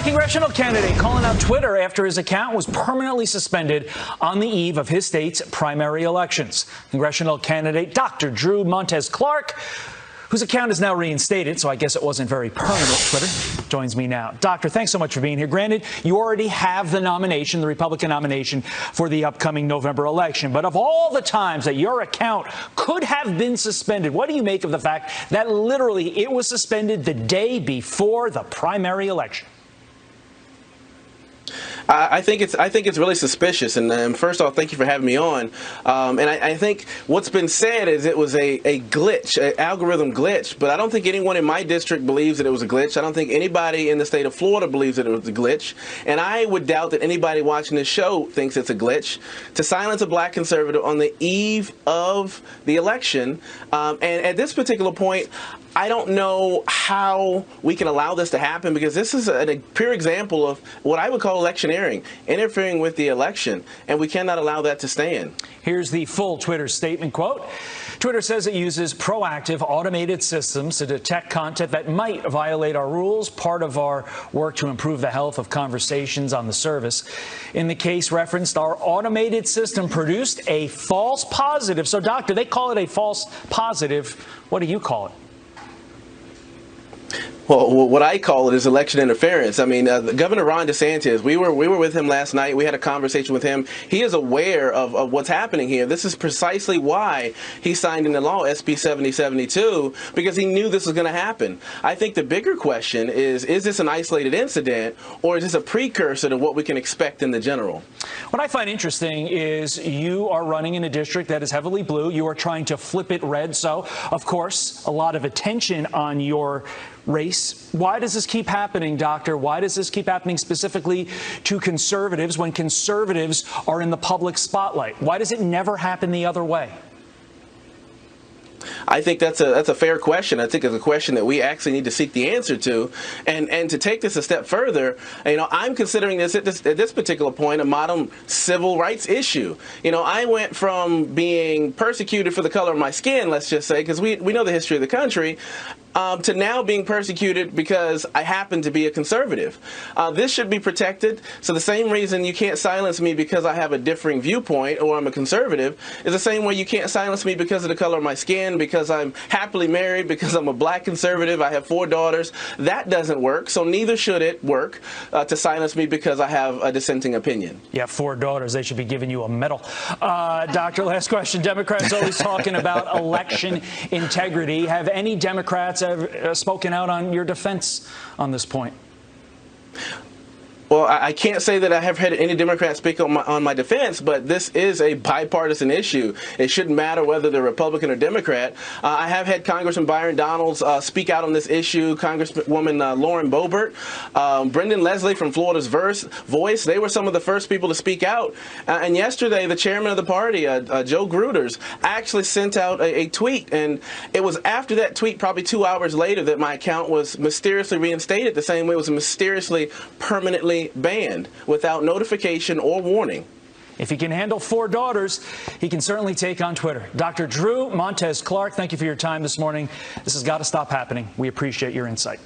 congressional candidate calling out Twitter after his account was permanently suspended on the eve of his state's primary elections. Congressional candidate Dr. Drew-Montez whose account is now reinstated, so I guess it wasn't very permanent, Twitter, joins me now. Doctor, thanks so much for being here. Granted, you already have the nomination, the Republican nomination, for the upcoming November election. But of all the times that your account could have been suspended, what do you make of the fact that literally it was suspended the day before the primary election? I think it's really suspicious. And first off, thank you for having me on. And I think what's been said is it was a glitch, an algorithm glitch. But I don't think anyone in my district believes that it was a glitch. I don't think anybody in the state of Florida believes that it was a glitch. And I would doubt that anybody watching this show thinks it's a glitch. To silence a black conservative on the eve of the election, and at this particular point, I don't know how we can allow this to happen, because this is a pure example of what I would call electioneering, interfering with the election, and we cannot allow that to stand. Here's the full Twitter statement, quote, Twitter says it uses proactive automated systems to detect content that might violate our rules, part of our work to improve the health of conversations on the service. In the case referenced, our automated system produced a false positive. So, doctor, they call it a false positive. What do you call it? Well, what I call it is election interference. I mean, Governor Ron DeSantis, we were with him last night. We had a conversation with him. He is aware of what's happening here. This is precisely why he signed into law SB 7072, because he knew this was going to happen. I think the bigger question is this an isolated incident, or is this a precursor to what we can expect in the general? What I find interesting is you are running in a district that is heavily blue. You are trying to flip it red. So, of course, a lot of attention on your race. Why does this keep happening, doctor? Why does this keep happening specifically to conservatives when conservatives are in the public spotlight? Why does it never happen the other way? I think that's a fair question. I think it's a question that we actually need to seek the answer to, and to take this a step further. I'm considering this at this particular point a modern civil rights issue. I went from being persecuted for the color of my skin, let's just say, because we know the history of the country, to now being persecuted because I happen to be a conservative. This should be protected. So the same reason you can't silence me because I have a differing viewpoint or I'm a conservative is the same way you can't silence me because of the color of my skin, because I'm happily married, because I'm a black conservative, I have 4 daughters. That doesn't work, so neither should it work to silence me because I have a dissenting opinion. You have 4 daughters. They should be giving you a medal. Doctor, last question. Democrats always talking about election integrity. Have any Democrats ever spoken out on your defense on this point? Well, I can't say that I have had any Democrats speak on my defense, but this is a bipartisan issue. It shouldn't matter whether they're Republican or Democrat. I have had Congressman Byron Donalds speak out on this issue, Congresswoman Lauren Boebert, Brendan Leslie from Florida's Voice. They were some of the first people to speak out. And yesterday, the chairman of the party, Joe Gruters, actually sent out a tweet. And it was after that tweet, probably 2 hours later, that my account was mysteriously reinstated, the same way it was mysteriously permanently banned without notification or warning. If he can handle 4 daughters, he can certainly take on Twitter. Dr. Drew-Montez, thank you for your time this morning. This has got to stop happening. We appreciate your insight.